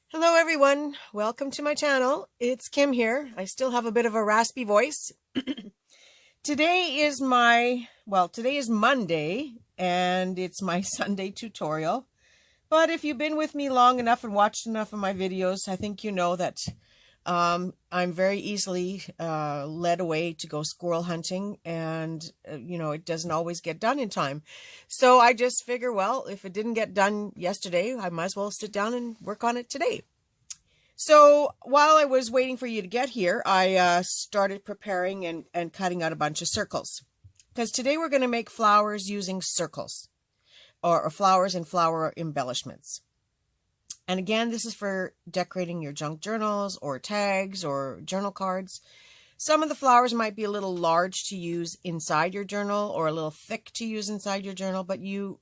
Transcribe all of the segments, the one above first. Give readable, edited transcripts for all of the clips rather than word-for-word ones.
Hello everyone, welcome to my channel. It's Kim here. I still have a bit of a raspy voice. Today is Monday and it's my Sunday tutorial. But if you've been with me long enough and watched enough of my videos, I think you know that I'm very easily led away to go squirrel hunting, and it doesn't always get done in time. So I just figure, well, if it didn't get done yesterday, I might as well sit down and work on it today. So while I was waiting for you to get here, I started preparing and cutting out a bunch of circles, because today we're going to make flowers using circles, or flowers and flower embellishments. And again, this is for decorating your junk journals or tags or journal cards. Some of the flowers might be a little large to use inside your journal or a little thick to use inside your journal, but you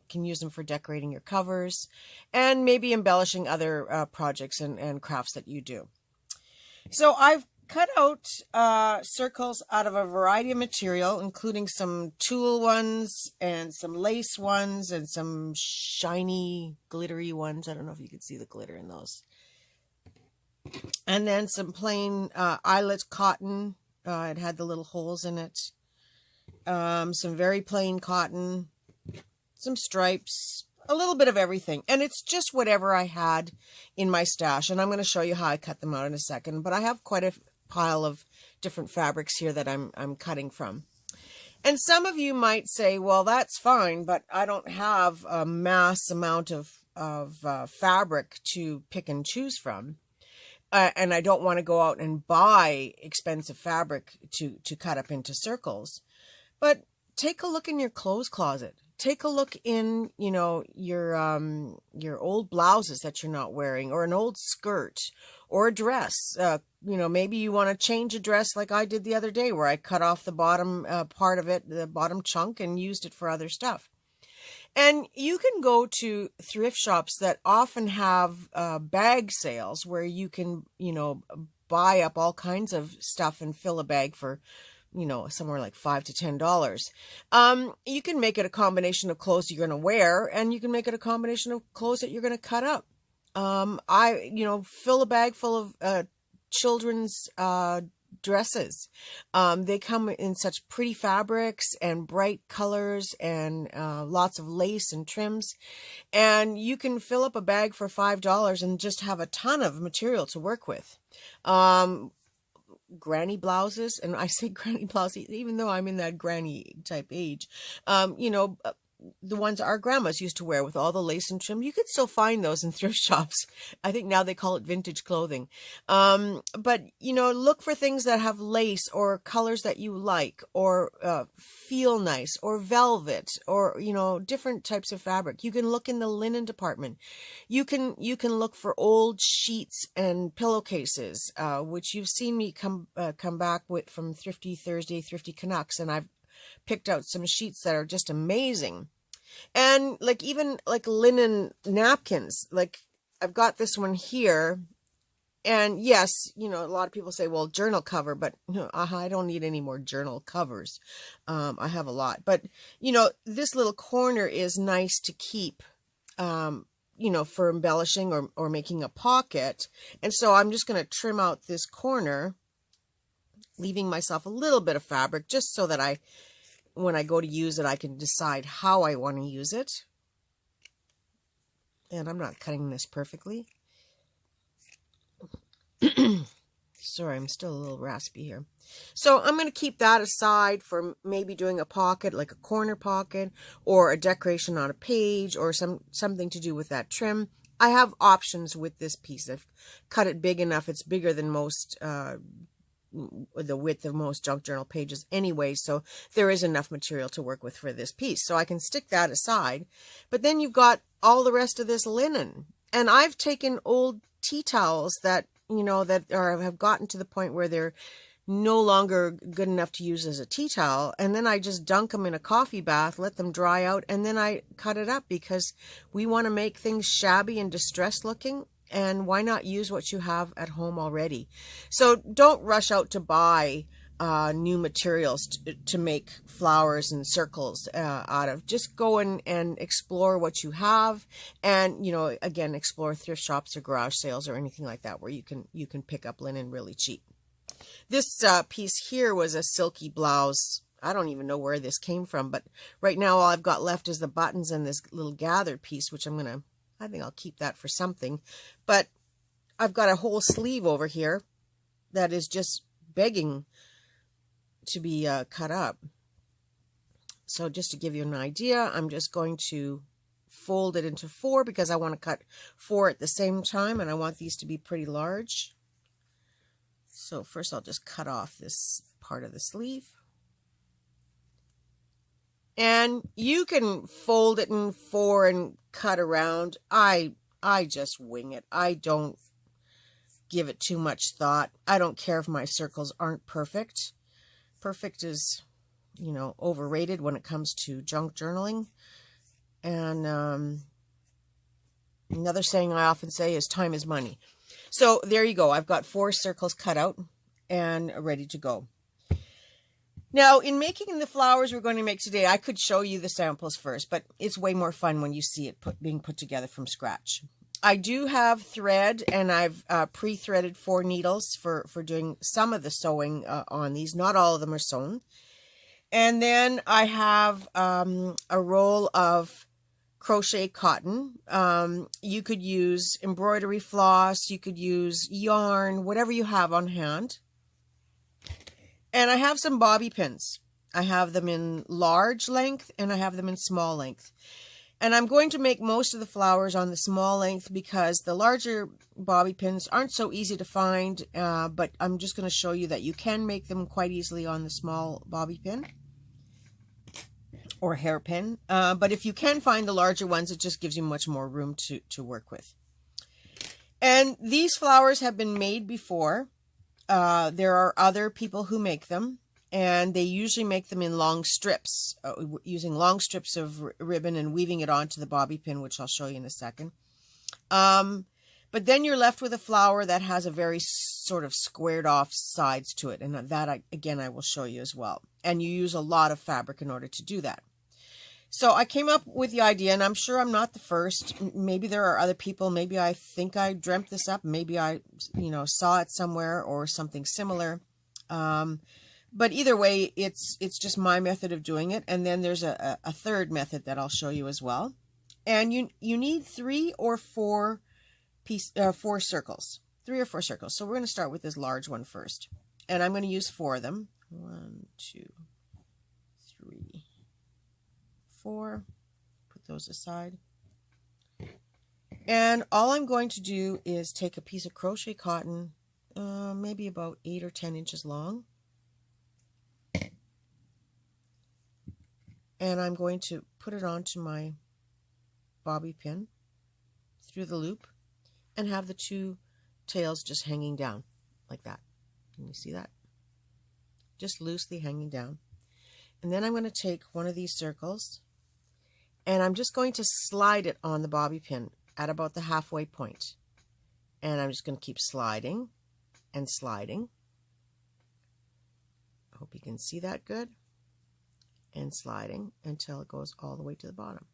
can use them for decorating your covers and maybe embellishing other projects and crafts that you do. So I've cut out circles out of a variety of material, including some tulle ones and some lace ones and some shiny glittery ones. I don't know if you can see the glitter in those. And then some plain eyelet cotton. It had the little holes in it. Some very plain cotton, some stripes, a little bit of everything. And it's just whatever I had in my stash. And I'm going to show you how I cut them out in a second. But I have quite a pile of different fabrics here that I'm cutting from. And some of you might say, well, that's fine, but I don't have a mass amount of fabric to pick and choose from. And I don't want to go out and buy expensive fabric to cut up into circles. But take a look in your clothes closet. Take a look in, your old blouses that you're not wearing, or an old skirt, or a dress. Maybe you want to change a dress like I did the other day, where I cut off the bottom part of it, the bottom chunk, and used it for other stuff. And you can go to thrift shops that often have bag sales where you can, buy up all kinds of stuff and fill a bag for, somewhere like $5 to $10. You can make it a combination of clothes you're going to wear, and you can make it a combination of clothes that you're going to cut up. Fill a bag full of children's dresses. They come in such pretty fabrics and bright colors and lots of lace and trims, and you can fill up a bag for $5 and just have a ton of material to work with. Granny blouses, and I say granny blouses even though I'm in that granny type age, the ones our grandmas used to wear with all the lace and trim. You could still find those in thrift shops. I think now they call it vintage clothing. But, look for things that have lace or colors that you like, or feel nice, or velvet, or, different types of fabric. You can look in the linen department. You can look for old sheets and pillowcases, which you've seen me come back with from Thrifty Thursday, Thrifty Canucks, and I've picked out some sheets that are just amazing. And even linen napkins, I've got this one here, and yes, a lot of people say, well, journal cover, but I don't need any more journal covers. I have a lot, but this little corner is nice to keep, for embellishing or making a pocket. And so I'm just going to trim out this corner, leaving myself a little bit of fabric, just so that when I go to use it, I can decide how I want to use it. And I'm not cutting this perfectly. Sorry, I'm still a little raspy here. So I'm going to keep that aside for maybe doing a pocket, like a corner pocket, or a decoration on a page, or something to do with that trim. I have options with this piece. I've cut it big enough. It's bigger than most the width of most junk journal pages anyway, so there is enough material to work with for this piece, so I can stick that aside. But then you've got all the rest of this linen, and I've taken old tea towels that have gotten to the point where they're no longer good enough to use as a tea towel, and then I just dunk them in a coffee bath, let them dry out, and then I cut it up, because we want to make things shabby and distressed looking. And why not use what you have at home already? So don't rush out to buy new materials to make flowers and circles out of. Just go and explore what you have, and you know, again, explore thrift shops or garage sales or anything like that where you can pick up linen really cheap. This piece here was a silky blouse. I don't even know where this came from, but right now all I've got left is the buttons and this little gathered piece, which I think I'll keep that for something. But I've got a whole sleeve over here that is just begging to be cut up. So just to give you an idea, I'm just going to fold it into 4 because I want to cut 4 at the same time, and I want these to be pretty large. So first I'll just cut off this part of the sleeve. And you can fold it in 4 and cut around. I just wing it. I don't give it too much thought. I don't care if my circles aren't perfect. Perfect is, you know, overrated when it comes to junk journaling. And another saying I often say is time is money. So there you go. I've got 4 circles cut out and ready to go. Now, in making the flowers we're going to make today, I could show you the samples first, but it's way more fun when you see it being put together from scratch. I do have thread, and I've pre-threaded 4 needles for doing some of the sewing on these. Not all of them are sewn. And then I have a roll of crochet cotton. You could use embroidery floss, you could use yarn, whatever you have on hand. And I have some bobby pins. I have them in large length and I have them in small length. And I'm going to make most of the flowers on the small length because the larger bobby pins aren't so easy to find, but I'm just going to show you that you can make them quite easily on the small bobby pin or hairpin. But if you can find the larger ones, it just gives you much more room to work with. And these flowers have been made before. There are other people who make them, and they usually make them in long strips, using long strips of ribbon and weaving it onto the bobby pin, which I'll show you in a second. But then you're left with a flower that has a very sort of squared off sides to it, and that, again, I will show you as well. And you use a lot of fabric in order to do that. So I came up with the idea, and I'm sure I'm not the first. Maybe there are other people. Maybe I think I dreamt this up. Maybe I, saw it somewhere or something similar. But either way, it's just my method of doing it. And then there's a third method that I'll show you as well. And you need 3 or 4 circles. 3 or 4 circles. So we're going to start with this large one first. And I'm going to use 4 of them. 1, 2, 3, 4. Put those aside. And all I'm going to do is take a piece of crochet cotton, maybe about 8 or 10 inches long. And I'm going to put it onto my bobby pin through the loop and have the 2 tails just hanging down like that. Can you see that? Just loosely hanging down. And then I'm going to take one of these circles and I'm just going to slide it on the bobby pin at about the halfway point. And I'm just going to keep sliding and sliding. I hope you can see that good. And sliding until it goes all the way to the bottom.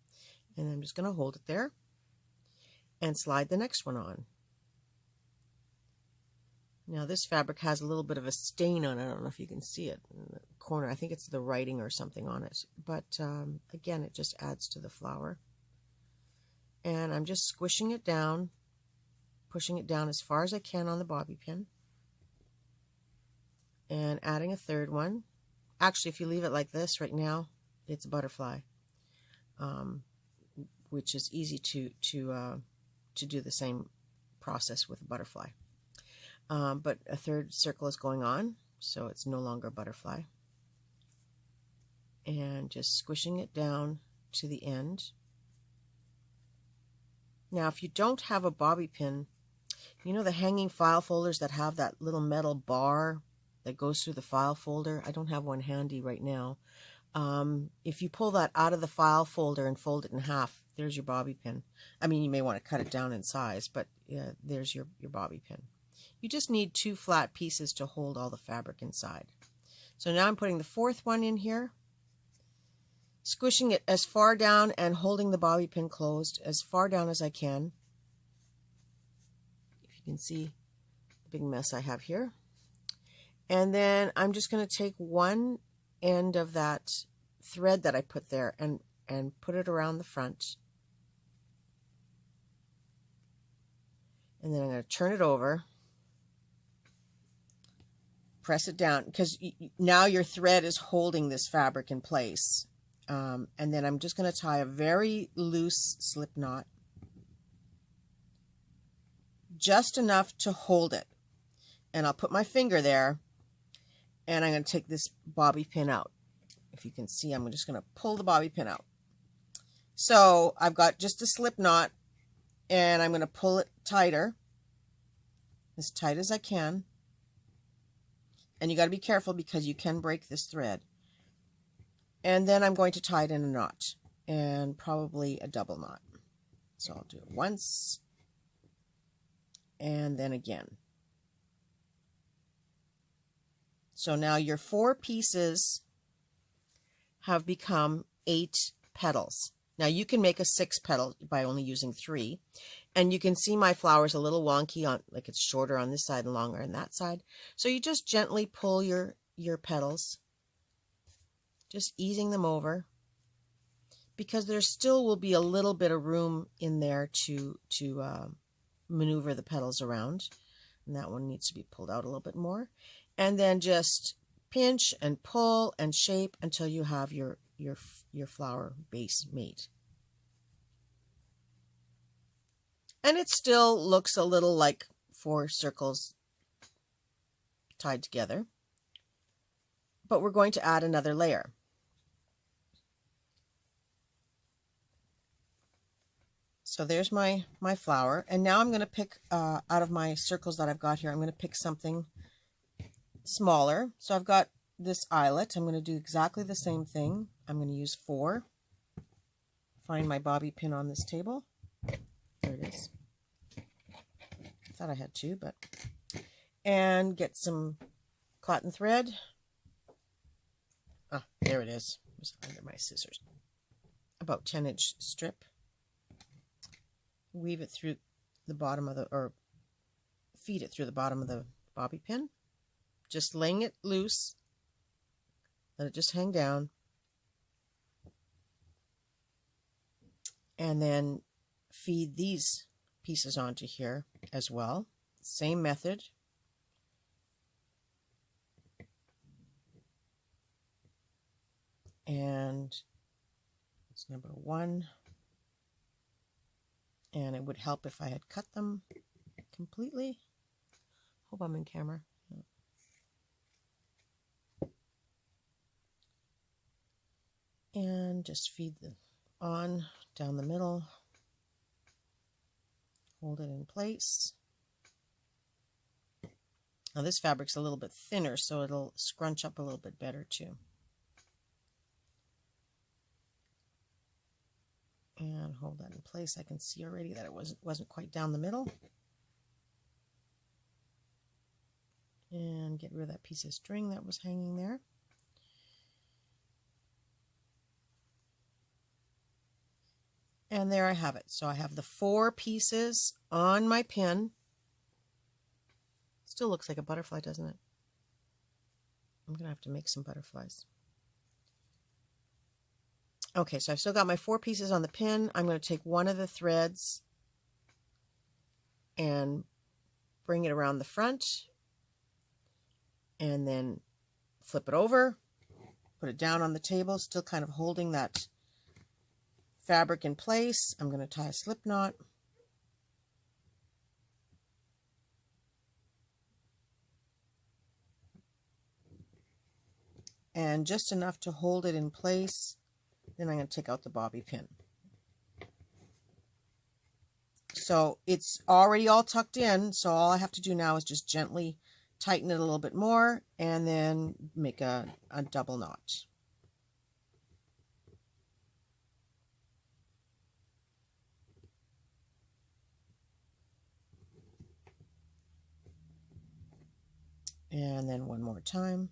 And I'm just going to hold it there and slide the next one on. Now this fabric has a little bit of a stain on it. I don't know if you can see it in the corner. I think it's the writing or something on it. But again, it just adds to the flower. And I'm just squishing it down, pushing it down as far as I can on the bobby pin. And adding a third one. Actually, if you leave it like this right now, it's a butterfly, which is easy to do the same process with a butterfly. But a third circle is going on, so it's no longer a butterfly. And just squishing it down to the end. Now, if you don't have a bobby pin, you know the hanging file folders that have that little metal bar that goes through the file folder? I don't have one handy right now. If you pull that out of the file folder and fold it in half, there's your bobby pin. I mean, you may want to cut it down in size, but there's your bobby pin. You just need 2 flat pieces to hold all the fabric inside. So now I'm putting the fourth one in here, squishing it as far down and holding the bobby pin closed as far down as I can. If you can see the big mess I have here. And then I'm just going to take one end of that thread that I put there and put it around the front. And then I'm going to turn it over, press it down, because now your thread is holding this fabric in place. And then I'm just going to tie a very loose slip knot, just enough to hold it. And I'll put my finger there, and I'm going to take this bobby pin out. If you can see, I'm just going to pull the bobby pin out. So I've got just a slip knot, and I'm going to pull it tighter, as tight as I can. And you got to be careful because you can break this thread. And then I'm going to tie it in a knot, and probably a double knot. So I'll do it once, and then again. So now your 4 pieces have become 8 petals. Now you can make a 6 petal by only using 3. And you can see my flower's a little wonky, on like it's shorter on this side and longer on that side. So you just gently pull your petals, just easing them over, because there still will be a little bit of room in there to maneuver the petals around. And that one needs to be pulled out a little bit more. And then just pinch and pull and shape until you have your flower base made. And it still looks a little like 4 circles tied together, but we're going to add another layer. So there's my flower, and now I'm going to pick out of my circles that I've got here, I'm going to pick something smaller. So I've got this eyelet. I'm going to do exactly the same thing. I'm going to use 4. Find my bobby pin on this table. There it is. I thought I had 2, but... And get some cotton thread. Ah, there it is. It was under my scissors. About 10-inch strip. Weave it through the bottom of the, or feed it through the bottom of the bobby pin. Just laying it loose. Let it just hang down. And then feed these pieces onto here as well. Same method. And it's number 1. And it would help if I had cut them completely. Hope I'm in camera. And just feed them on down the middle. Hold it in place. Now this fabric's a little bit thinner, so it'll scrunch up a little bit better too. And hold that in place. I can see already that it wasn't quite down the middle. And get rid of that piece of string that was hanging there. And there I have it. So I have the 4 pieces on my pin. Still looks like a butterfly, doesn't it? I'm going to have to make some butterflies. Okay, so I've still got my 4 pieces on the pin. I'm going to take one of the threads and bring it around the front, and then flip it over, put it down on the table, still kind of holding that fabric in place. I'm going to tie a slip knot. And just enough to hold it in place. Then I'm going to take out the bobby pin. So it's already all tucked in, so all I have to do now is just gently tighten it a little bit more and then make a double knot. And then one more time.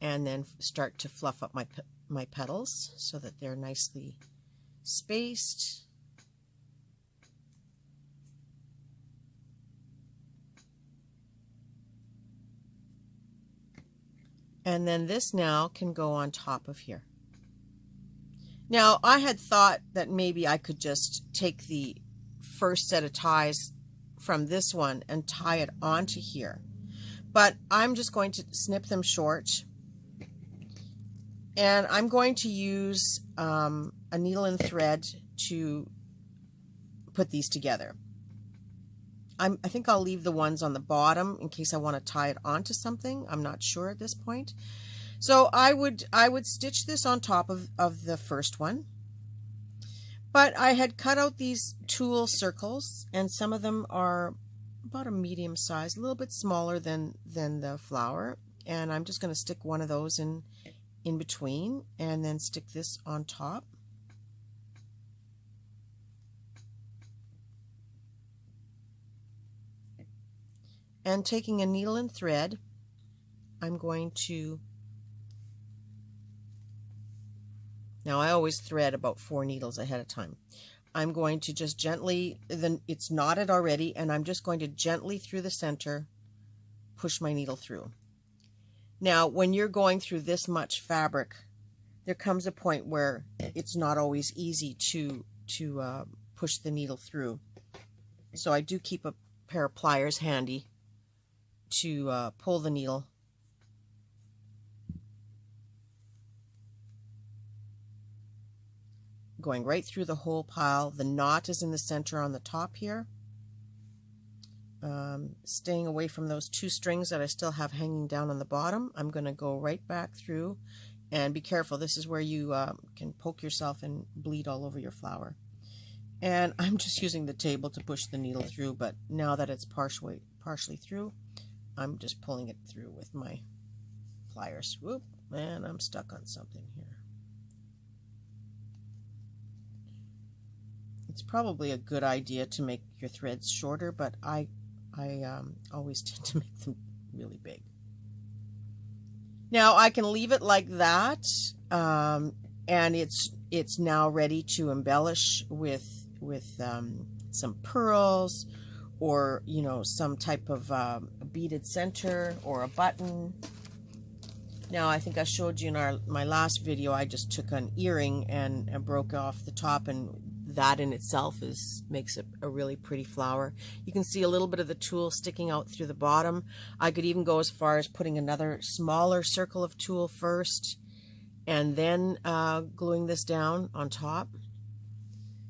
and then start to fluff up my petals so that they're nicely spaced. And then this now can go on top of here. Now, I had thought that maybe I could just take the first set of ties from this one and tie it onto here. But I'm just going to snip them short. And I'm going to use a needle and thread to put these together. I think I'll leave the ones on the bottom in case I want to tie it onto something. I'm not sure at this point. So I would stitch this on top of the first one. But I had cut out these tulle circles, and some of them are about a medium size, a little bit smaller than the flower. And I'm just going to stick one of those in between and then stick this on top. And taking a needle and thread, I'm going to, now I always thread about 4 needles ahead of time. I'm going to just gently, then it's knotted already, and I'm just going to gently through the center push my needle through. Now, when you're going through this much fabric, there comes a point where it's not always easy to push the needle through. So I do keep a pair of pliers handy to pull the needle. Going right through the whole pile. The knot is in the center on the top here. Staying away from those 2 strings that I still have hanging down on the bottom. I'm going to go right back through, and be careful. This is where you can poke yourself and bleed all over your flower. And I'm just using the table to push the needle through, but now that it's partially through, I'm just pulling it through with my pliers. Whoop, man, I'm stuck on something here. It's probably a good idea to make your threads shorter, but I always tend to make them really big. Now I can leave it like that, and it's now ready to embellish with some pearls, or some type of a beaded center or a button. Now I think I showed you in my last video, I just took an earring and broke off the top, and that in itself makes a really pretty flower. You can see a little bit of the tulle sticking out through the bottom. I could even go as far as putting another smaller circle of tulle first and then gluing this down on top,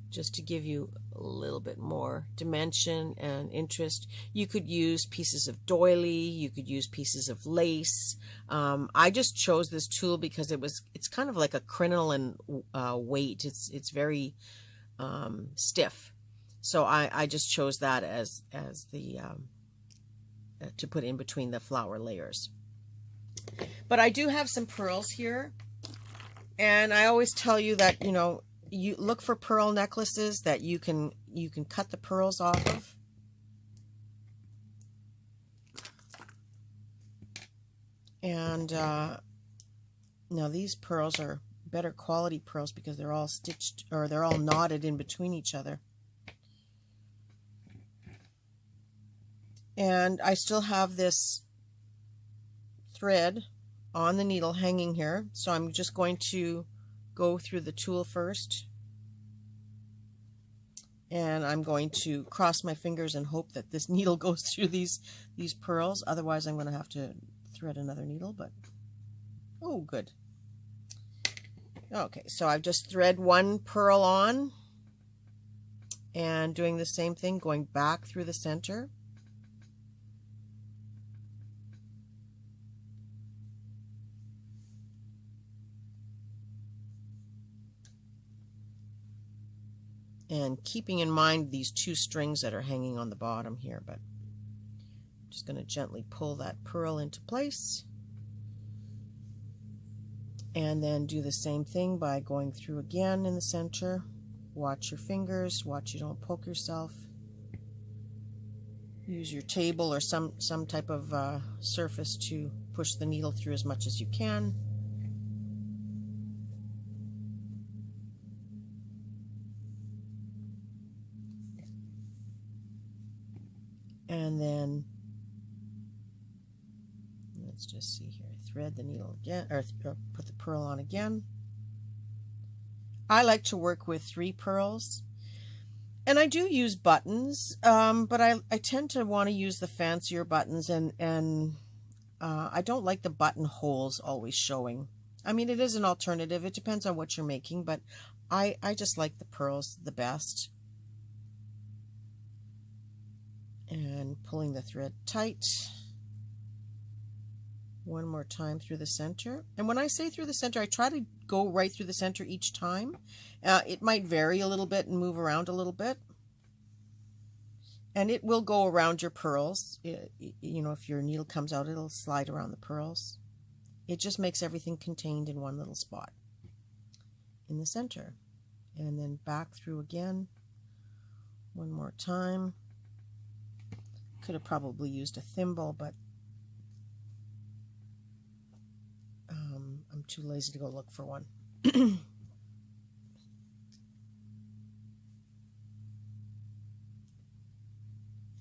just to give you a little bit more dimension and interest. You could use pieces of doily, you could use pieces of lace. I just chose this tulle because it's kind of like a crinoline weight. It's very stiff, so I just chose that as the to put in between the flower layers. But I do have some pearls here, and I always tell you that you look for pearl necklaces that you can cut the pearls off of. And now these pearls are better quality pearls because they're all stitched, or they're all knotted in between each other. And I still have this thread on the needle hanging here, so I'm just going to go through the tulle first, and I'm going to cross my fingers and hope that this needle goes through these pearls. Otherwise I'm going to have to thread another needle, but oh, good. Okay, so I've just thread one pearl on and doing the same thing, going back through the center. And keeping in mind these 2 strings that are hanging on the bottom here, but I'm just going to gently pull that pearl into place. And then do the same thing by going through again in the center. Watch your fingers, watch you don't poke yourself. Use your table or some type of surface to push the needle through as much as you can. And then let's just see here, thread the needle again, or put the pearl on again. I like to work with 3 pearls, and I do use buttons, but I tend to want to use the fancier buttons, and I don't like the buttonholes always showing. I mean, it is an alternative. It depends on what you're making, but I just like the pearls the best. And pulling the thread tight one more time through the center. And when I say through the center, I try to go right through the center each time. It might vary a little bit and move around a little bit, and it will go around your pearls. You know, if your needle comes out, it'll slide around the pearls. It just makes everything contained in one little spot in the center. And then back through again one more time. Could have probably used a thimble, but I'm too lazy to go look for one.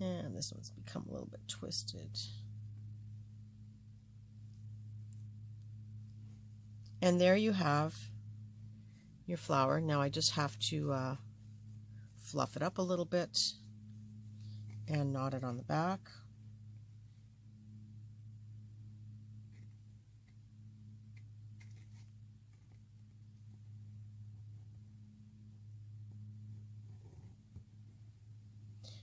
And this one's become a little bit twisted. And there you have your flower. Now I just have to fluff it up a little bit and knot it on the back.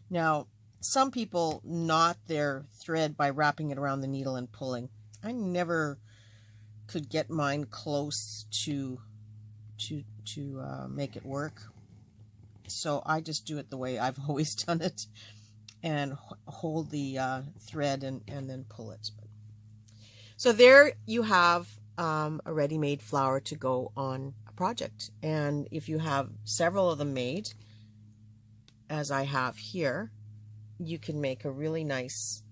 Now, some people knot their thread by wrapping it around the needle and pulling. I never could get mine close to make it work, so I just do it the way I've always done it, and hold the thread and then pull it. So there you have a ready-made flower to go on a project. And if you have several of them made, as I have here, you can make a really nice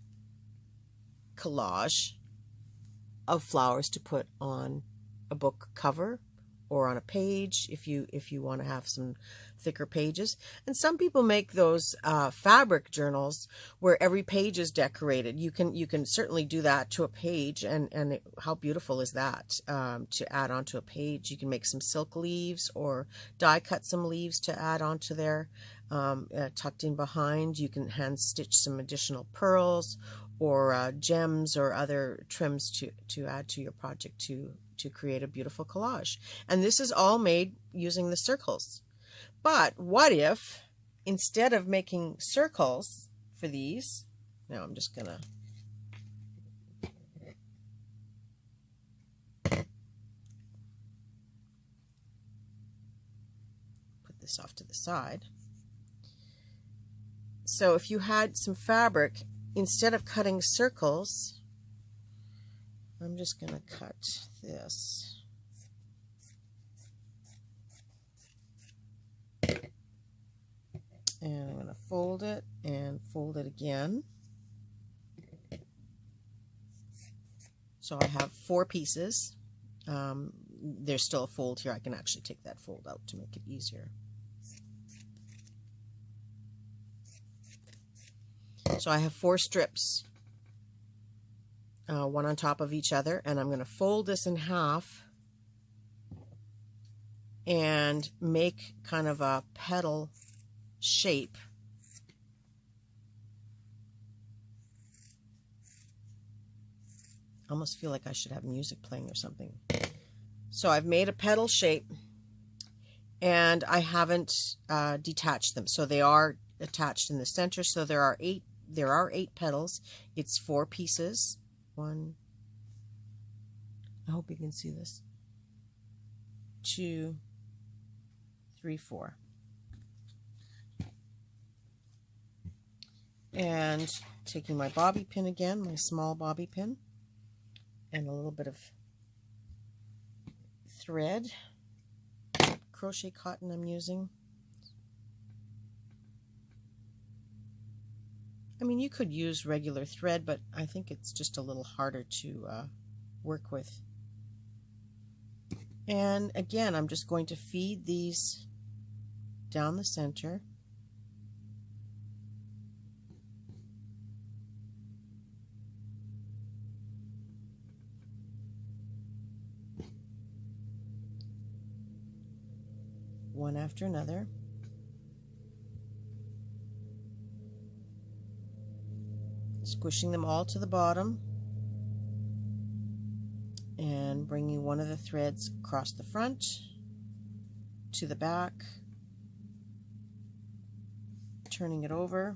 collage of flowers to put on a book cover or on a page if you want to have some thicker pages. And some people make those fabric journals where every page is decorated. You can certainly do that to a page, and how beautiful is that to add onto a page. You can make some silk leaves or die cut some leaves to add onto there, tucked in behind. You can hand stitch some additional pearls or gems or other trims to add to your project to create a beautiful collage. And this is all made using the circles. But what if, instead of making circles for these, now I'm just gonna put this off to the side. So if you had some fabric, instead of cutting circles, I'm just going to cut this. And I'm going to fold it and fold it again. So I have 4 pieces. There's still a fold here. I can actually take that fold out to make it easier. So I have 4 strips, one on top of each other, and I'm going to fold this in half and make kind of a petal shape. I almost feel like I should have music playing or something. So I've made a petal shape, and I haven't detached them. So they are attached in the center. So there are 8 petals. It's 4 pieces. 1, I hope you can see this. 2, 3, 4. And taking my bobby pin again, my small bobby pin, and a little bit of thread, crochet cotton I'm using. I mean, you could use regular thread, but I think it's just a little harder to work with. And again, I'm just going to feed these down the center. One after another. Squishing them all to the bottom and bringing one of the threads across the front to the back, turning it over,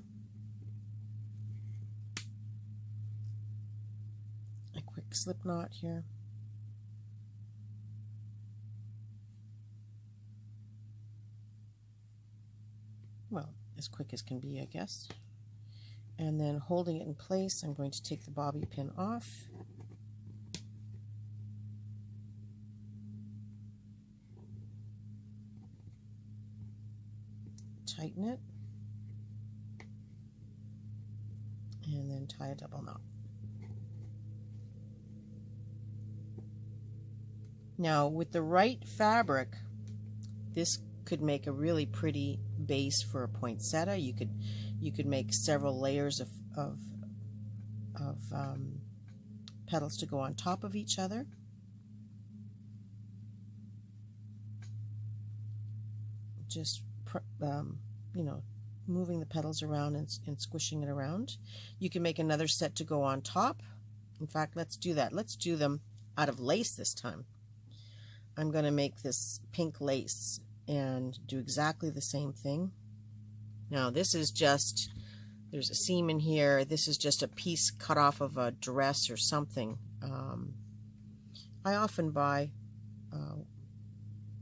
a quick slip knot here. Well, as quick as can be, I guess. And then holding it in place, I'm going to take the bobby pin off. Tighten it. And then tie a double knot. Now, with the right fabric, this could make a really pretty base for a poinsettia. You could make several layers of petals to go on top of each other. Just you know, moving the petals around and squishing it around. You can make another set to go on top. In fact, let's do that. Let's do them out of lace this time. I'm going to make this pink lace and do exactly the same thing. Now this is just, there's a seam in here. This is just a piece cut off of a dress or something. I often buy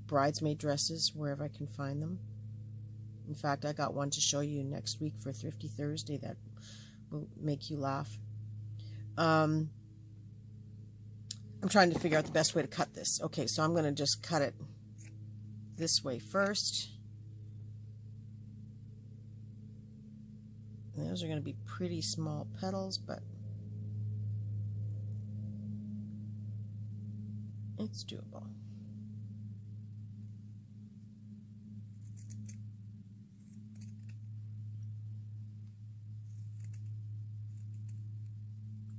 bridesmaid dresses wherever I can find them. In fact, I got one to show you next week for Thrifty Thursday that will make you laugh. I'm trying to figure out the best way to cut this. Okay, so I'm going to just cut it this way first. And those are going to be pretty small petals, but it's doable.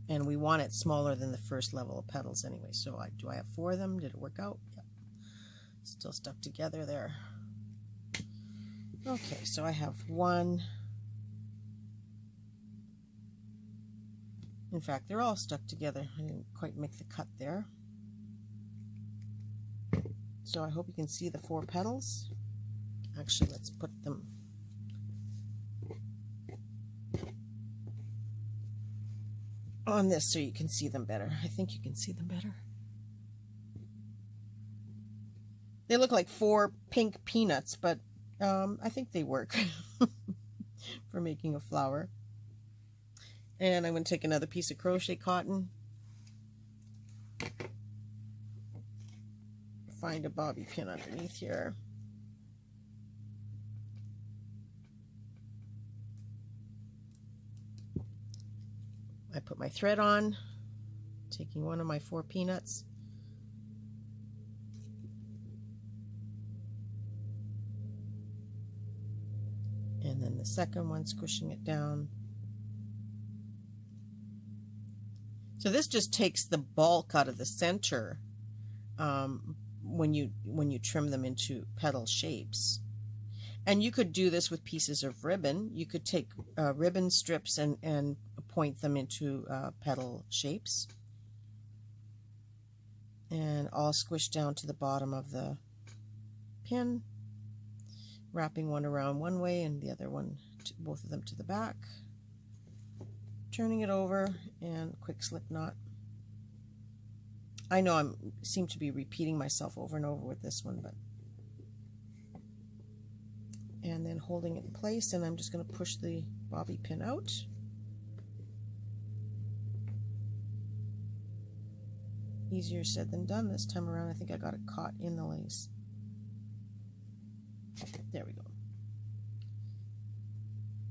And we want it smaller than the first level of petals anyway. So do I have 4 of them? Did it work out? Yeah. Still stuck together there. Okay, so I have 1. In fact, they're all stuck together. I didn't quite make the cut there. So I hope you can see the 4 petals. Actually, let's put them on this so you can see them better. I think you can see them better. They look like 4 pink peanuts, but I think they work for making a flower. And I'm going to take another piece of crochet cotton, find a bobby pin underneath here. I put my thread on, taking one of my 4 peanuts. And then the second one, squishing it down. So this just takes the bulk out of the center when you trim them into petal shapes. And you could do this with pieces of ribbon. You could take ribbon strips and point them into petal shapes. And all squished down to the bottom of the pin, wrapping one around one way and the other one, both of them to the back. Turning it over and quick slip knot. I know I seem to be repeating myself over and over with this one, but and then holding it in place, and I'm just going to push the bobby pin out. Easier said than done this time around. I think I got it caught in the lace. There we go.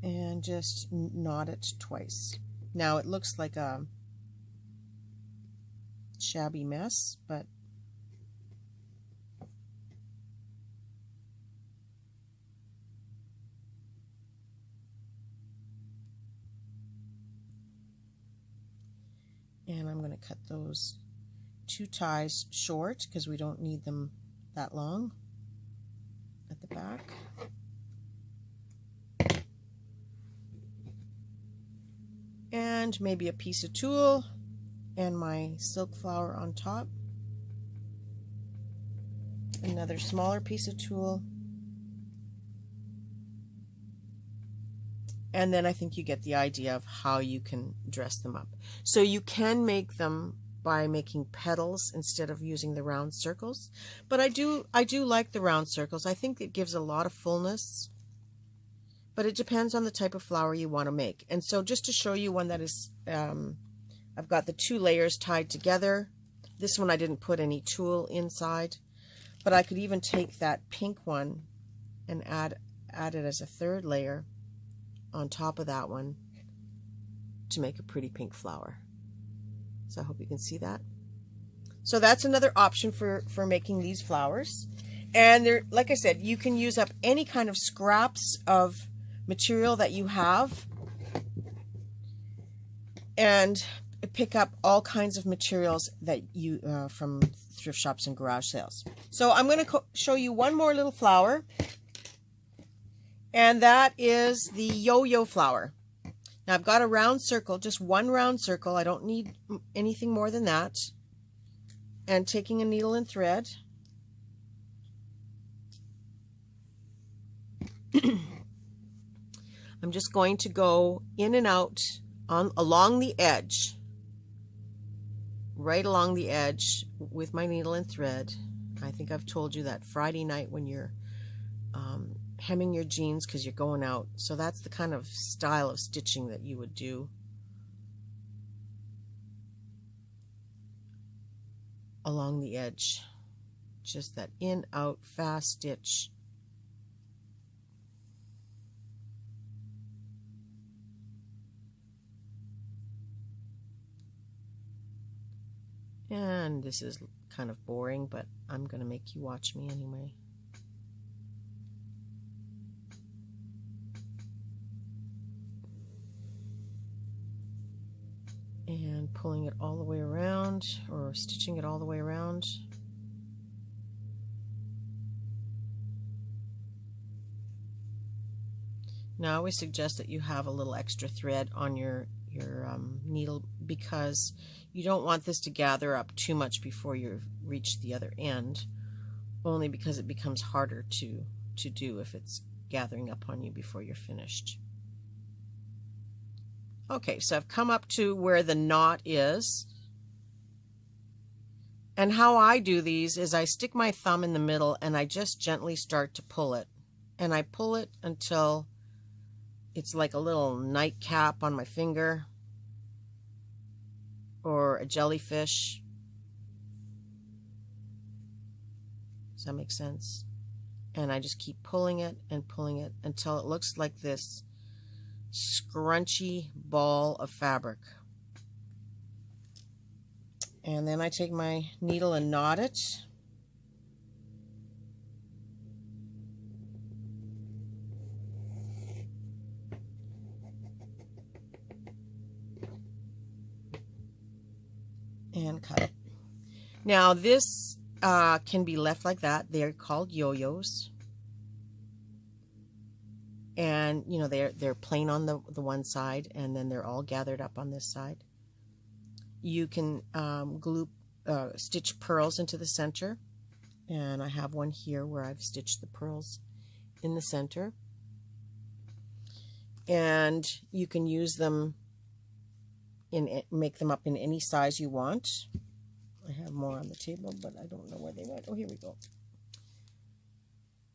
And and just knot it twice. Now it looks like a shabby mess, but and I'm going to cut those 2 ties short because we don't need them that long at the back. And maybe a piece of tulle and my silk flower on top. Another smaller piece of tulle. And then I think you get the idea of how you can dress them up. So you can make them by making petals instead of using the round circles. But I do like the round circles. I think it gives a lot of fullness. But it depends on the type of flower you want to make. And so just to show you one that is, I've got the 2 layers tied together. This one I didn't put any tulle inside. But I could even take that pink one and add it as a 3rd layer on top of that one to make a pretty pink flower. So I hope you can see that. So that's another option for making these flowers. And they're, like I said, you can use up any kind of scraps of material that you have and pick up all kinds of materials that you from thrift shops and garage sales. So I'm going to show you one more little flower, and that is the yo-yo flower. Now I've got a round circle, just one round circle. I don't need anything more than that. And taking a needle and thread, I'm just going to go in and out along the edge, right along the edge with my needle and thread. I think I've told you that Friday night when you're hemming your jeans because you're going out. So that's the kind of style of stitching that you would do. Along the edge. Just that in, out, fast stitch. And this is kind of boring, but I'm going to make you watch me anyway. And pulling it all the way around, or stitching it all the way around. Now I always suggest that you have a little extra thread on your needle, because you don't want this to gather up too much before you reach the other end, only because it becomes harder to do if it's gathering up on you before you're finished. Okay, so I've come up to where the knot is, and how I do these is I stick my thumb in the middle and I just gently start to pull it, and I pull it until it's like a little nightcap on my finger or a jellyfish. Does that make sense? And I just keep pulling it and pulling it until it looks like this scrunchy ball of fabric. And then I take my needle and knot it. And cut it. Now this can be left like that. They're called yo-yos. And you know, they're plain on the one side, and then they're all gathered up on this side. You can stitch pearls into the center, and I have one here where I've stitched the pearls in the center. And you can use them make them up in any size you want. I have more on the table, but I don't know where they went. Oh, here we go.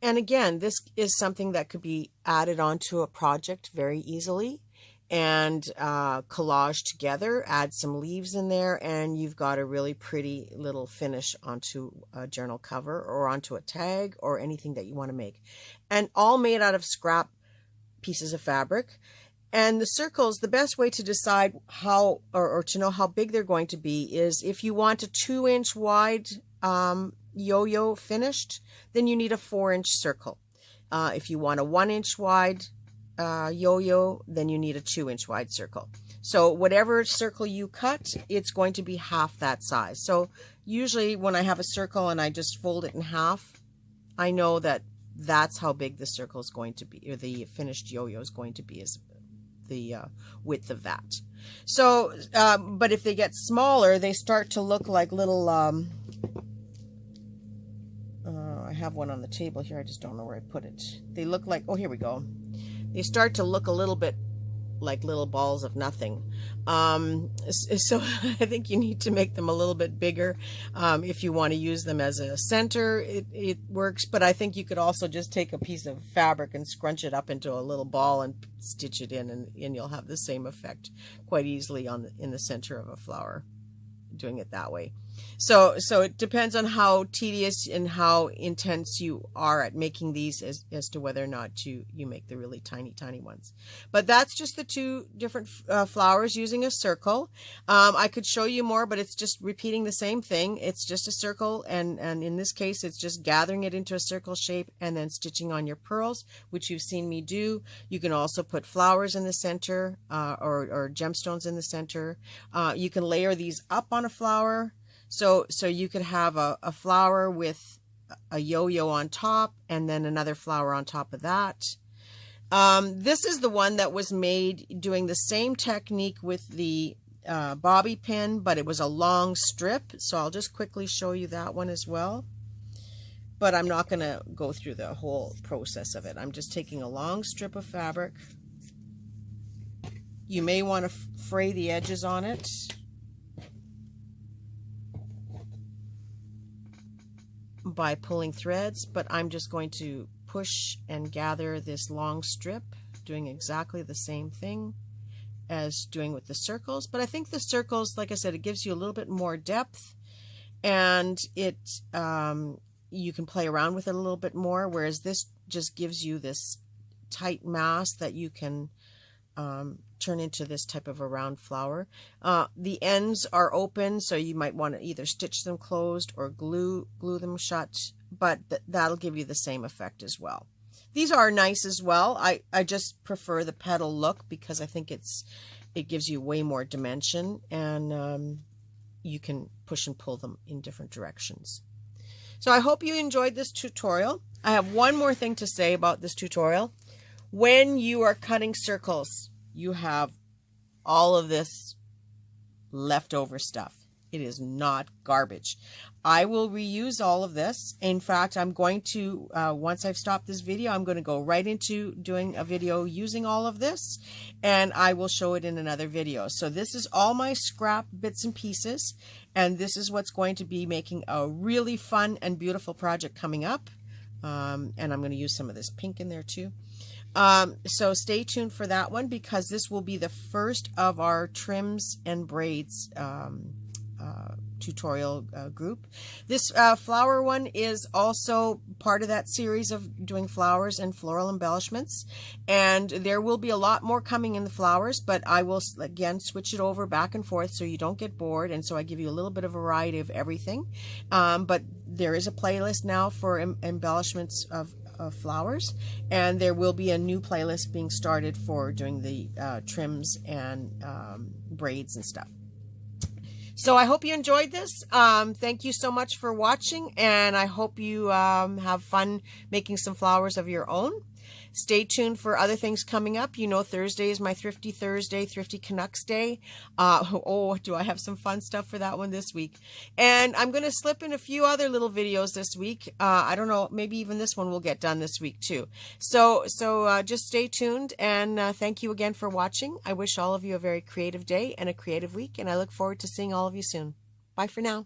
And again, this is something that could be added onto a project very easily, and collage together, add some leaves in there, and you've got a really pretty little finish onto a journal cover or onto a tag or anything that you want to make. And all made out of scrap pieces of fabric. And the circles, the best way to decide how, or to know how big they're going to be is if you want a 2-inch wide yo-yo finished, then you need a 4-inch circle. If you want a 1-inch wide yo-yo, then you need a 2-inch wide circle. So whatever circle you cut, it's going to be half that size. So usually when I have a circle and I just fold it in half, I know that that's how big the circle is going to be, or the finished yo-yo is going to be, is the width of that. So, but if they get smaller, they start to look like little, I have one on the table here, I just don't know where I put it. They look like, oh, here we go. They start to look a little bit like little balls of nothing. So I think you need to make them a little bit bigger. If you want to use them as a center, it works, but I think you could also just take a piece of fabric and scrunch it up into a little ball and stitch it in, and you'll have the same effect quite easily in the center of a flower, doing it that way. So it depends on how tedious and how intense you are at making these as to whether or not you make the really tiny ones. But that's just the 2 different flowers using a circle. I could show you more, but it's just repeating the same thing. It's just a circle, and in this case it's just gathering it into a circle shape and then stitching on your pearls, which you've seen me do. You can also put flowers in the center, or gemstones in the center. You can layer these up on a flower. So you could have a flower with a yo-yo on top and then another flower on top of that. This is the one that was made doing the same technique with the bobby pin, but it was a long strip. So I'll just quickly show you that one as well. But I'm not going to go through the whole process of it. I'm just taking a long strip of fabric. You may want to fray the edges on it. By pulling threads, but I'm just going to push and gather this long strip, doing exactly the same thing as doing with the circles. But I think the circles, like I said, it gives you a little bit more depth, and it you can play around with it a little bit more, whereas this just gives you this tight mass that you can turn into this type of a round flower. The ends are open, so you might want to either stitch them closed or glue them shut, but that'll give you the same effect as well. These are nice as well. I just prefer the petal look because I think it gives you way more dimension, and you can push and pull them in different directions. So I hope you enjoyed this tutorial. I have one more thing to say about this tutorial. When you are cutting circles, you have all of this leftover stuff. It is not garbage. I will reuse all of this. In fact, I'm going to, once I've stopped this video, I'm going to go right into doing a video using all of this, and I will show it in another video. So this is all my scrap bits and pieces, and this is what's going to be making a really fun and beautiful project coming up. And I'm going to use some of this pink in there too. So stay tuned for that one, because this will be the first of our trims and braids tutorial group. This flower one is also part of that series of doing flowers and floral embellishments, and there will be a lot more coming in the flowers, but I will again switch it over back and forth so you don't get bored, and so I give you a little bit of variety of everything. But there is a playlist now for embellishments of flowers, and there will be a new playlist being started for doing the trims and braids and stuff. So I hope you enjoyed this. Thank you so much for watching, and I hope you have fun making some flowers of your own. Stay tuned for other things coming up. You know, Thursday is my Thrifty Thursday, Thrifty Canucks Day. Oh, do I have some fun stuff for that one this week. And I'm going to slip in a few other little videos this week. I don't know, maybe even this one will get done this week too. So just stay tuned, and thank you again for watching. I wish all of you a very creative day and a creative week, and I look forward to seeing all of you soon. Bye for now.